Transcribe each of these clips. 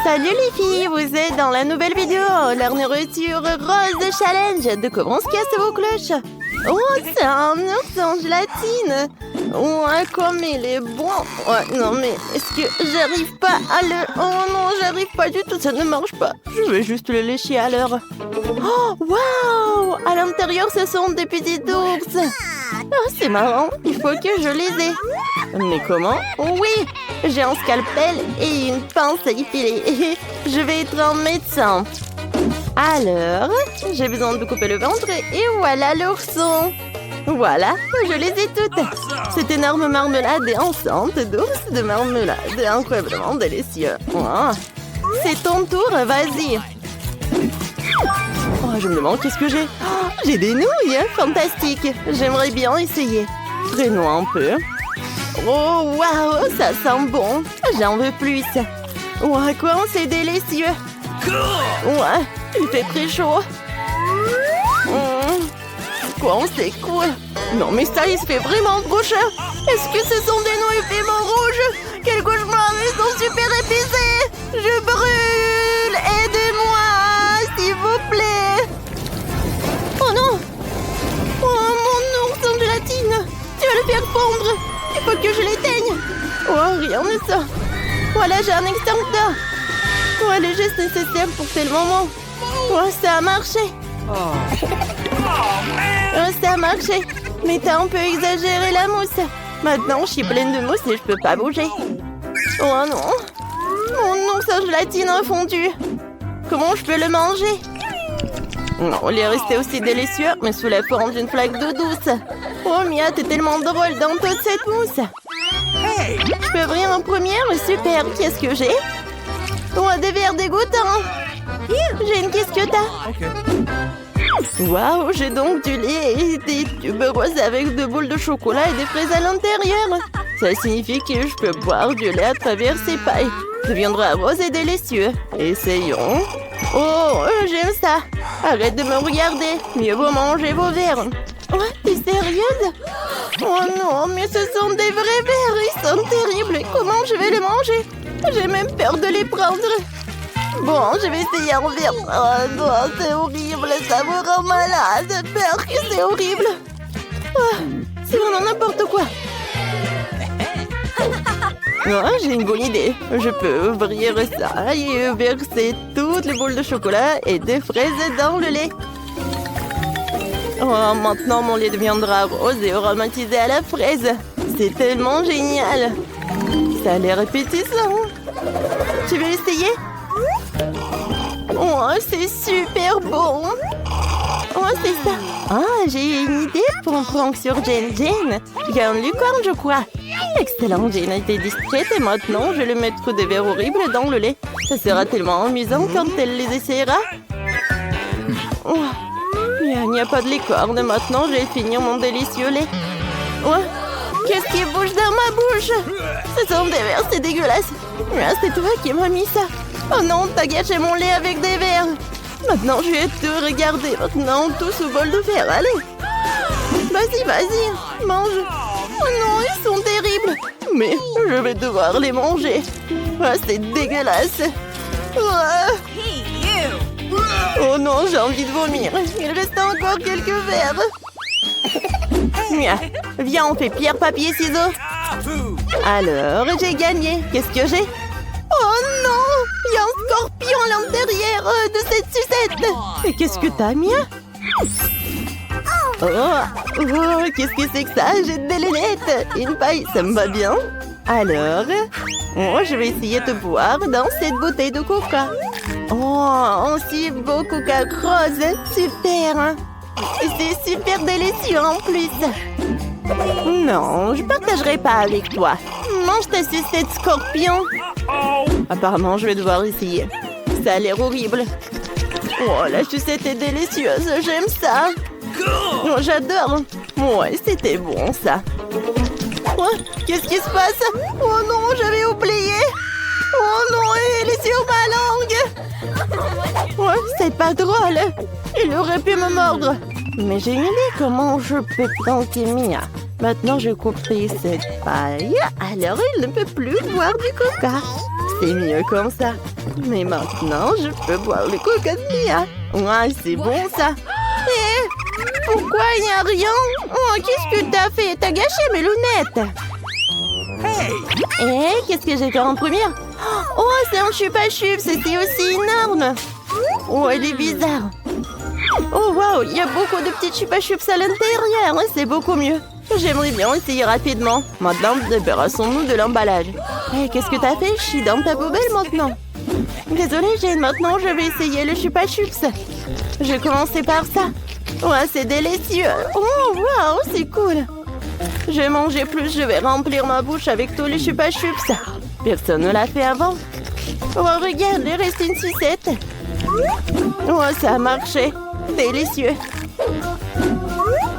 Salut les filles, vous êtes dans la nouvelle vidéo, la nourriture rose challenge. De comment se casser vos cloches. Oh, c'est un ours en gélatine. Ouais, comme il est bon. Ouais, non mais est-ce que j'arrive pas à le... Oh non, j'arrive pas du tout, ça ne marche pas. Je vais juste le lécher à l'heure. Oh, waouh! À l'intérieur, ce sont des petits ours. Oh, c'est marrant, il faut que je les ai. Mais comment? Oui, j'ai un scalpel et une pince à épiler. Je vais être un médecin. Alors, j'ai besoin de couper le ventre et voilà l'ourson. Voilà, je les ai toutes. Cette énorme marmelade est enceinte d'ours de marmelade. Incroyablement délicieux. Oh. C'est ton tour, vas-y. Oh, je me demande qu'est-ce que j'ai. Oh, j'ai des nouilles, fantastique. J'aimerais bien essayer. Prenons un peu. Oh, waouh, ça sent bon. J'en veux plus. Ouais, quoi, c'est délicieux. Ouais, il fait très chaud. Quoi, c'est cool. Non, mais ça, il se fait vraiment trop cher. Est-ce que ce sont des nouilles piment rouges? Quel cauchemar, ils sont super épicés. Je brûle. Aidez-moi, s'il vous plaît. Oh non. Oh, mon ours en gélatine. Tu vas le faire fondre. Il faut que je l'éteigne. Oh, rien de ça. Voilà, j'ai un extincteur. Ouais, le geste nécessaire pour tel moment. Oh, ça a marché. Oh, ça a marché. Mais t'as un peu exagéré la mousse. Maintenant, je suis pleine de mousse et je peux pas bouger. Oh non. Oh non, sa gélatine a fondu. Comment je peux le manger? Non, il est resté aussi délicieux, mais sous la forme d'une flaque d'eau douce. Oh Mia, t'es tellement drôle dans toute cette mousse. Je peux ouvrir en première? Super, qu'est-ce que j'ai? Oh, des verres dégoûtants. J'ai une qu'est-ce que t'as? Waouh, j'ai donc du lait et des tubes roses avec de boules de chocolat et des fraises à l'intérieur. Ça signifie que je peux boire du lait à travers ces pailles. Ça deviendra rose et délicieux. Essayons. Oh, j'aime ça. Arrête de me regarder. Mieux vaut manger vos verres. Ouais, t'es sérieuse? Oh non, mais ce sont des vrais verres. Ils sont terribles. Comment je vais les manger? J'ai même peur de les prendre. Bon, je vais essayer un verre. Oh non, c'est horrible. Ça me rend malade. J'ai peur que c'est horrible. Oh, c'est vraiment n'importe quoi. Oh, j'ai une bonne idée. Je peux ouvrir ça et verser toutes les boules de chocolat et des fraises dans le lait. Oh, maintenant, mon lait deviendra rose et aromatisé à la fraise. C'est tellement génial. Ça a l'air appétissant. Tu veux l'essayer? Oh, c'est super bon. Oh, c'est ça. Ah, j'ai une idée pour un prank sur Jen. Jen, il y a une lucarne, je crois. Excellent, Jen a été discrète et maintenant, je vais lui mettre des verres horribles dans le lait. Ça sera tellement amusant quand elle les essaiera. Oh, il n'y a pas de licorne. Maintenant, je vais finir mon délicieux lait. Oh, qu'est-ce qui bouge dans ma bouche? Ce sont des verres, c'est dégueulasse. Ah, c'est toi qui m'as mis ça. Oh non, t'as gâché mon lait avec des verres. Maintenant, je vais te regarder. Maintenant, tout sous bol de verre. Allez. Vas-y, vas-y. Mange. Oh non, ils sont terribles. Mais je vais devoir les manger. Ah, c'est dégueulasse. Ah. Oh non, j'ai envie de vomir. Il reste encore quelques verres. Viens, on fait pierre, papier, ciseaux. Alors, j'ai gagné. Qu'est-ce que j'ai? Oh non! Il y a un scorpion à l'intérieur de cette sucette. Et qu'est-ce que t'as, Mia? Oh, qu'est-ce que c'est que ça? J'ai des lunettes. Une paille, ça me va bien. Alors, je vais essayer de boire dans cette bouteille de coca. Oh, un si beau coca rose. Super, hein? Et c'est super délicieux en plus. Non, je partagerai pas avec toi. Mange ta sucette, scorpion. Apparemment, je vais devoir essayer. Ça a l'air horrible. Oh, la sucette est délicieuse. J'aime ça. Oh, j'adore. Ouais, c'était bon, ça. Oh, qu'est-ce qui se passe? Oh non, j'avais oublié. Oh non, il est sur ma langue. Oh, c'est pas drôle. Il aurait pu me mordre. Mais j'ai une idée comment je peux planter Mia. Maintenant, je couperai cette paille. Alors, il ne peut plus boire du coca. C'est mieux comme ça. Mais maintenant, je peux boire le coca de Mia. Ouais, c'est bon ça. Pourquoi il n'y a rien? Oh, qu'est-ce que t'as fait? T'as gâché mes lunettes. Qu'est-ce que j'ai fait en première? Oh, c'est un chupa-chup, c'était aussi énorme. Oh, il est bizarre. Oh, waouh, il y a beaucoup de petits chupa-chups à l'intérieur. C'est beaucoup mieux. J'aimerais bien essayer rapidement. Maintenant, débarrassons-nous de l'emballage. Qu'est-ce que t'as fait? Je suis dans ta poubelle maintenant. Désolée, Jane. Maintenant, je vais essayer le chupa-chups. Je vais commencer par ça. Ouais, c'est délicieux. Oh, waouh, c'est cool. Je vais manger plus, je vais remplir ma bouche avec tous les chupa-chups. Personne ne l'a fait avant. Oh, regarde, il reste une sucette. Oh, ça a marché. Délicieux.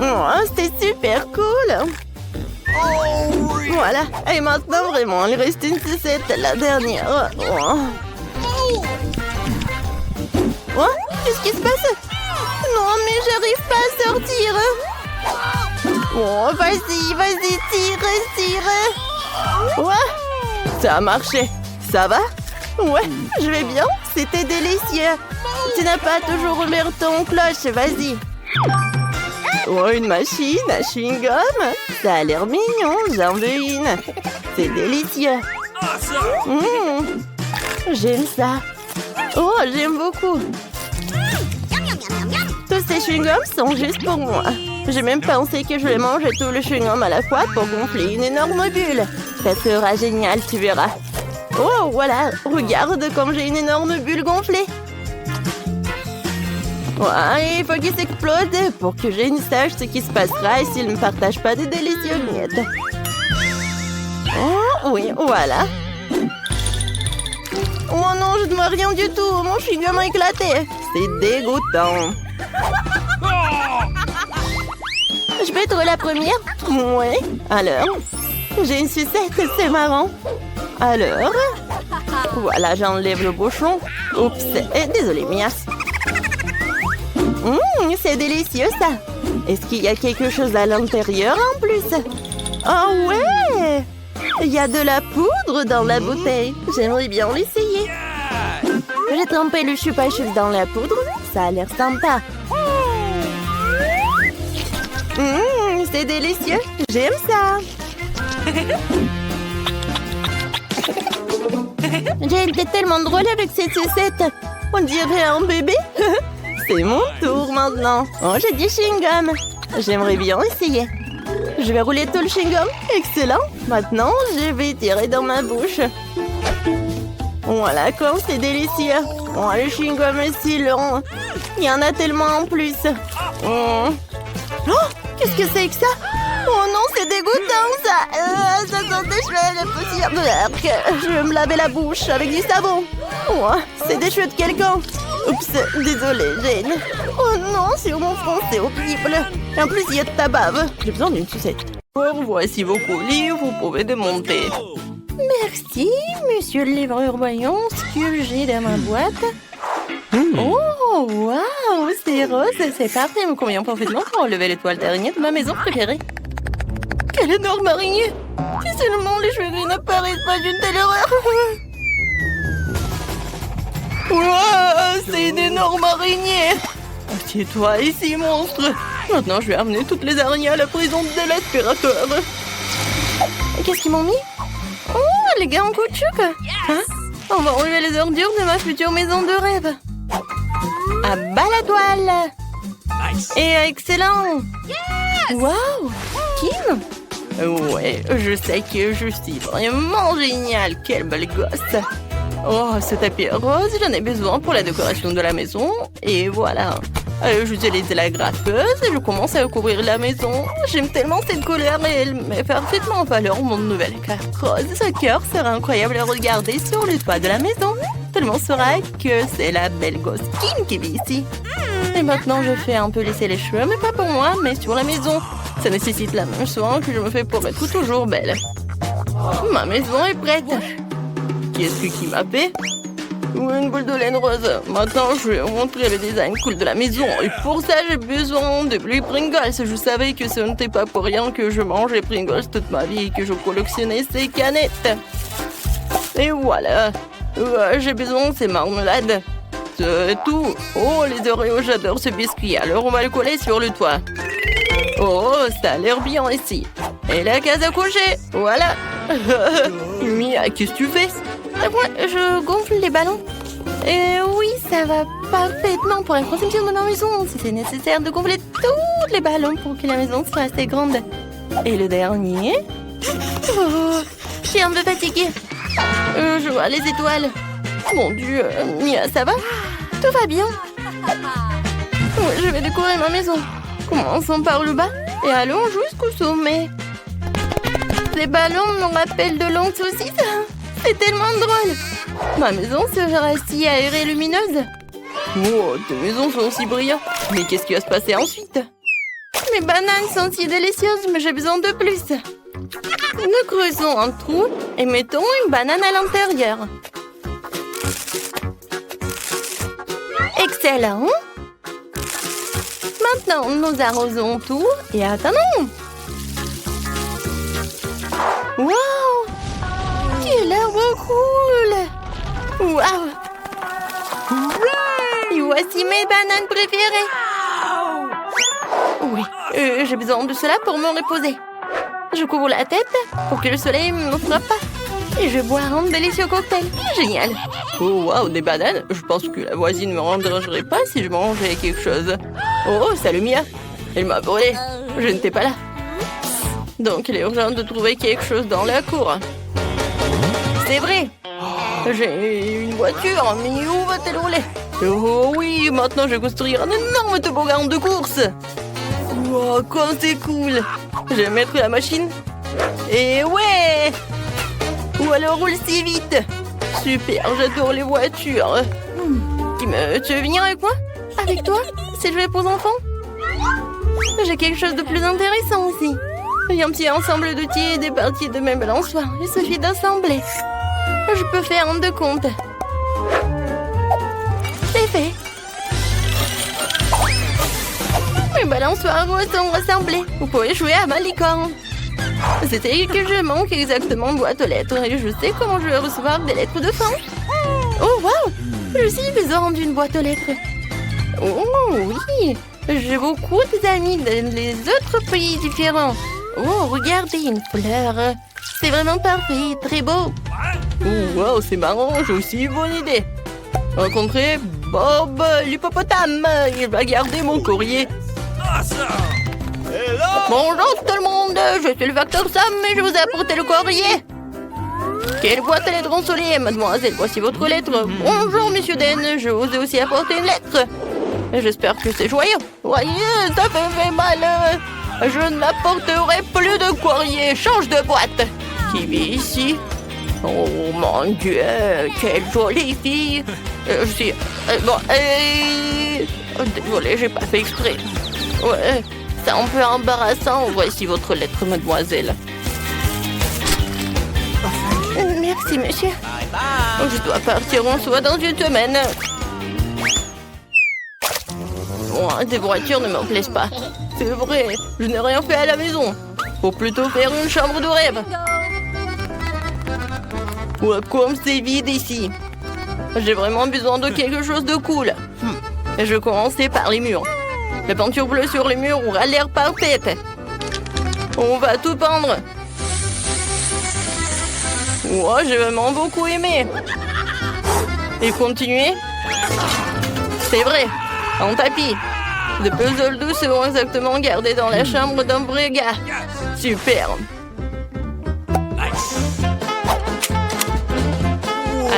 Oh, c'était super cool. Voilà. Et maintenant, vraiment, il reste une sucette, la dernière. Oh, qu'est-ce qui se passe? Non, mais j'arrive pas à sortir. Oh, vas-y, tire. Ouais, ça a marché. Ça va? Ouais, je vais bien. C'était délicieux. Tu n'as pas toujours ouvert ton cloche, vas-y. Oh, une machine à chewing-gum. Ça a l'air mignon, j'en veux une. C'est délicieux. J'aime ça. Oh, j'aime beaucoup. Tous ces chewing-gums sont juste pour moi. J'ai même pensé que je vais manger tout le chewing-gum à la fois pour gonfler une énorme bulle. Ça sera génial, tu verras. Oh, voilà, regarde comme j'ai une énorme bulle gonflée. Ouais, il faut qu'il s'explose pour que Jane sache ce qui se passera et s'il ne partage pas des délicieuses miettes. Oh, oui, voilà. Oh non, je ne vois rien du tout. Mon chewing-gum a éclaté. C'est dégoûtant. Je peux être la première? Oui. Alors? J'ai une sucette, c'est marrant. Alors? Voilà, j'enlève le bouchon. Oups, désolée, Mia. C'est délicieux, ça. Est-ce qu'il y a quelque chose à l'intérieur en plus? Oh ouais! Il y a de la poudre dans la bouteille. J'aimerais bien l'essayer. J'ai trempé le chupa-chups dans la poudre. Ça a l'air sympa. C'est délicieux. J'aime ça. Jane, t'es tellement drôle avec cette sucette. On dirait un bébé. C'est mon tour maintenant. Oh, j'ai du chewing-gum. J'aimerais bien essayer. Je vais rouler tout le chewing-gum. Excellent. Maintenant, je vais tirer dans ma bouche. Voilà comme c'est délicieux. Oh, le chewing-gum est si long. Il y en a tellement en plus. Oh, qu'est-ce que c'est que ça? Oh non, c'est dégoûtant ça. Ça sent des cheveux de poussière. Je vais me laver la bouche avec du savon. Oh, c'est des cheveux de quelqu'un. Oups, désolée, Jane. Oh non, sur mon front, c'est horrible. Et en plus, il y a de ta bave. J'ai besoin d'une sucette. Voici vos colis, vous pouvez démonter. Merci, monsieur le livreur. Voyons ce que j'ai dans ma boîte. Oh, waouh, c'est rose, c'est parfait. Me convient parfaitement pour enlever l'étoile d'araignée de ma maison préférée. Quelle énorme araignée! Si seulement les cheveux gris n'apparaissent pas d'une telle horreur. Wow, c'est une énorme araignée. Assieds-toi ici, monstre. Maintenant, je vais amener toutes les araignées à la prison de l'aspirateur. Qu'est-ce qu'ils m'ont mis? Oh, les gars en caoutchouc. Hein? On va enlever les ordures de ma future maison de rêve. À bas la toile. Nice. Et excellent. Yes. Wow, Kim. Ouais, je sais que je suis vraiment géniale. Quelle belle gosse. Oh, ce tapis rose, j'en ai besoin pour la décoration de la maison. Et voilà. J'utilise la graffeuse et je commence à couvrir la maison. J'aime tellement cette couleur et elle met parfaitement en valeur mon nouvel cœur rose. Ce cœur sera incroyable à regarder sur le toit de la maison. Tout le monde saura que c'est la belle gosse Kim qui vit ici. Et maintenant, je fais un peu lisser les cheveux, mais pas pour moi, mais sur la maison. Ça nécessite la même soin que je me fais pour être toujours belle. Ma maison est prête. Qu'est-ce qui m'a fait? Une boule de laine rose. Maintenant, je vais vous montrer le design cool de la maison. Et pour ça, j'ai besoin de plus Pringles. Je savais que ce n'était pas pour rien que je mangeais Pringles toute ma vie et que je collectionnais ces canettes. Et voilà. J'ai besoin de ces marmelades. C'est tout. Oh, les Oreos, j'adore ce biscuit. Alors, on va le coller sur le toit. Oh, ça a l'air bien ici. Et la case à coucher. Voilà. Mia, qu'est-ce que tu fais? Moi, je gonfle les ballons. Et oui, ça va parfaitement pour la construction de ma maison. C'est nécessaire de gonfler tous les ballons pour que la maison soit assez grande. Et le dernier? Oh, je suis un peu fatiguée. Je vois les étoiles. Mon Dieu, Mia, ça va? Tout va bien. Je vais décorer ma maison. Commençons par le bas et allons jusqu'au sommet. Ces ballons me rappellent de longues saucisses. C'est tellement drôle. Ma maison sera si aérée et lumineuse. Oh, tes maisons sont si brillantes. Mais qu'est-ce qui va se passer ensuite? Mes bananes sont si délicieuses, mais j'ai besoin de plus. Nous creusons un trou et mettons une banane à l'intérieur. Excellent. Maintenant, nous arrosons tout et attendons. Wow! Quel arbre cool! Wow! Et voici mes bananes préférées. Oui, j'ai besoin de cela pour me reposer. Je couvre la tête pour que le soleil ne me frappe pas. Et je bois un délicieux cocktail. Génial. Oh, wow, des bananes. Je pense que la voisine ne me dérangerait pas si je mangeais quelque chose. Oh, salut Mia. Elle m'a volé. Je n'étais pas là. Donc, il est urgent de trouver quelque chose dans la cour. C'est vrai. J'ai une voiture, mais où va-t-elle rouler? Oh oui, maintenant je vais construire un énorme toboggan de course. Wow, comme c'est cool. Je vais mettre la machine. Et ouais! Ou alors roule si vite. Super, j'adore les voitures. Tu veux venir avec moi? Avec toi? C'est jouer pour enfants? J'ai quelque chose de plus intéressant aussi. J'ai un petit ensemble d'outils et des parties de mes balançoires. Il suffit d'assembler. Je peux faire un de compte. C'est fait. Mes balançoires sont rassemblés. Vous pouvez jouer à ma licorne. C'était que je manque exactement une boîte aux lettres et je sais comment je vais recevoir des lettres de fin. Oh, wow! Je suis besoin d'une boîte aux lettres. Oh, oui! J'ai beaucoup d'amis dans les autres pays différents. Oh, regardez, une fleur. C'est vraiment parfait, très beau. Oh, wow, c'est marrant, j'ai aussi une bonne idée. Rencontrer Bob l'hippopotame. Il va garder mon courrier. Bonjour tout le monde, je suis le facteur Sam et je vous ai apporté le courrier. Quelle boîte à lettres ensoleillée, mademoiselle, voici votre lettre. Bonjour monsieur Den, je vous ai aussi apporté une lettre. J'espère que c'est joyeux. Voyez, ça fait mal. Je n'apporterai plus de courrier, change de boîte. Qui vit ici? Oh mon Dieu, quelle jolie fille. Désolée, j'ai pas fait exprès. Ouais, c'est un peu embarrassant. Voici votre lettre, mademoiselle. Merci, monsieur. Je dois partir en soi dans une semaine. Bon, des voitures ne me plaisent pas. C'est vrai, je n'ai rien fait à la maison. Faut plutôt faire une chambre de rêve. Ouais, comme c'est vide ici. J'ai vraiment besoin de quelque chose de cool. Je vais commencer par les murs. La peinture bleue sur les murs aura l'air parfaite. On va tout peindre. Ouais, j'ai vraiment beaucoup aimé. Et continuer. C'est vrai, un tapis. Les puzzles doux seront exactement gardés dans la chambre d'un vrai gars. Super.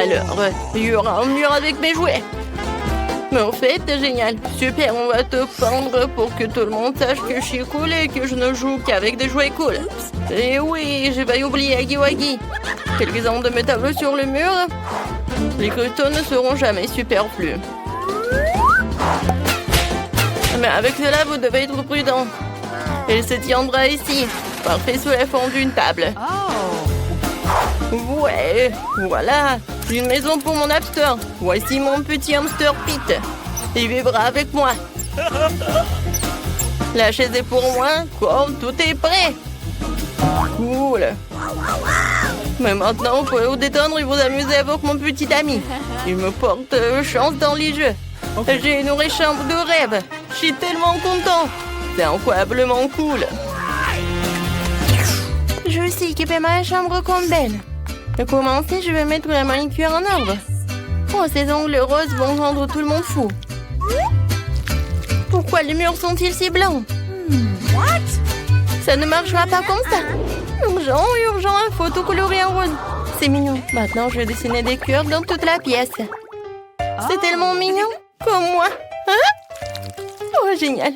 Alors, il y aura un mur avec mes jouets. Mais en fait, c'est génial. Super, on va te peindre pour que tout le monde sache que je suis cool et que je ne joue qu'avec des jouets cool. Et oui, j'ai failli oublier Aggy Waggy. Quelques-uns de mes tableaux sur le mur. Les cristaux ne seront jamais superflus. Mais avec cela, vous devez être prudent. Elle se tiendra ici, parfait sous la forme d'une table. Ouais, voilà, une maison pour mon hamster. Voici mon petit hamster Pete. Il vivra avec moi. La chaise est pour moi, comme tout est prêt. Cool. Mais maintenant, vous pouvez vous détendre et vous amuser avec mon petit ami. Il me porte chance dans les jeux. J'ai une vraie chambre de rêve. Je suis tellement content. C'est incroyablement cool. Je vais aussi équiper ma chambre comme belle. Pour commencer, je vais mettre la manicure en ordre. Oh, ces ongles roses vont rendre tout le monde fou. Pourquoi les murs sont-ils si blancs? Ça ne marchera pas comme ça. Urgent, urgent, il faut tout colorer en rose. C'est mignon. Maintenant, je vais dessiner des cœurs dans toute la pièce. C'est tellement mignon. Comme moi. Hein? Oh, génial.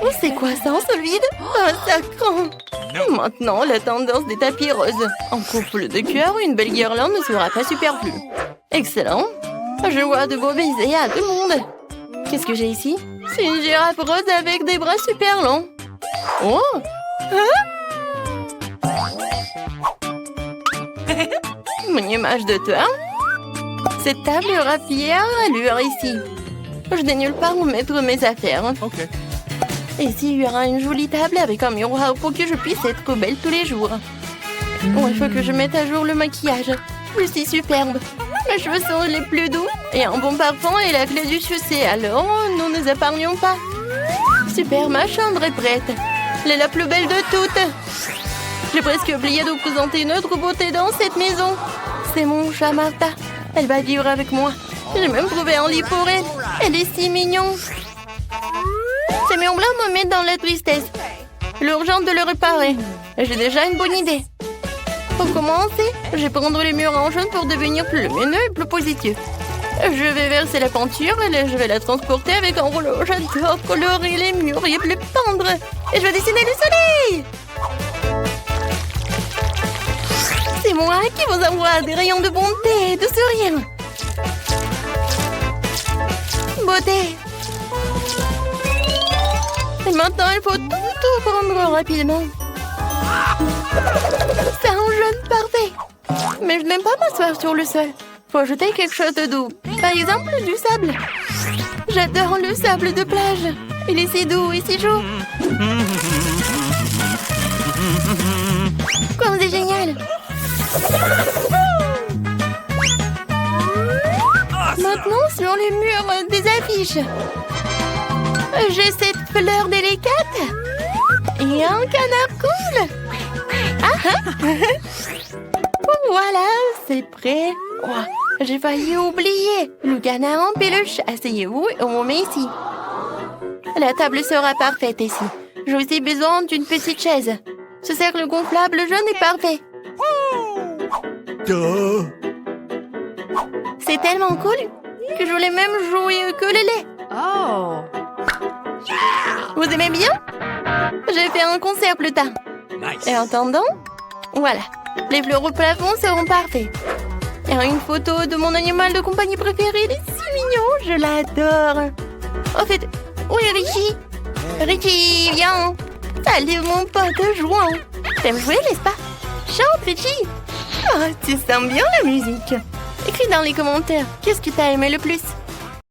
Oh, c'est quoi ça en solide? Oh, sacrant. Maintenant, la tendance des tapis roses. En couple de cœur, une belle guirlande ne sera pas superflue. Excellent. Je vois de beaux baisers à tout le monde. Qu'est-ce que j'ai ici? C'est une girafe rose avec des bras super longs. Oh! Hein? Une image de toi. Cette table aura fière allure ici. Je n'ai nulle part où mettre mes affaires. Okay. Ici, il y aura une jolie table avec un miroir pour que je puisse être belle tous les jours. Oh, il faut que je mette à jour le maquillage. Je suis superbe. Mes cheveux sont les plus doux et un bon parfum est la clé du succès. Alors, nous ne nous épargnons pas. Super, ma chambre est prête. Elle est la plus belle de toutes. J'ai presque oublié de vous présenter une autre beauté dans cette maison. C'est mon chat Martha. Elle va vivre avec moi. J'ai même trouvé un lit pour elle. Elle est si mignonne. Ces murs blancs me mettent dans la tristesse. L'urgence de le réparer. J'ai déjà une bonne idée. Pour commencer, je vais prendre les murs en jaune pour devenir plus lumineux et plus positif. Je vais verser la peinture et je vais la transporter avec un rouleau. J'adore colorer les murs et les peindre. Et je vais dessiner le soleil. C'est moi qui vous envoie des rayons de bonté et de sourire. Beauté. Et maintenant, il faut tout prendre rapidement. C'est un jaune parfait. Mais je n'aime pas m'asseoir sur le sol. Faut ajouter quelque chose de doux. Par exemple, du sable. J'adore le sable de plage. Il est si doux et si chaud. Comme c'est génial. Maintenant, sur les murs des affiches. J'ai cette fleur délicate. Et un canard cool. Voilà, c'est prêt. Oh, j'ai failli oublier. Le canard en peluche. Asseyez-vous et on met ici. La table sera parfaite ici. J'ai aussi besoin d'une petite chaise. Ce cercle gonflable jaune est parfait. C'est tellement cool que je voulais même jouer au ukulélé. Oh! Vous aimez bien? J'ai fait un concert plus tard. Nice. Et en attendant, voilà. Les fleurs au plafond seront parfaits. Il y a une photo de mon animal de compagnie préféré. Il est si mignon, je l'adore. En fait, où est Richie? Richie, viens. Salut mon pote jouant. T'aimes jouer, n'est-ce pas? Chante, Richie. Oh, tu sens bien la musique. Écris dans les commentaires, qu'est-ce que t'as aimé le plus?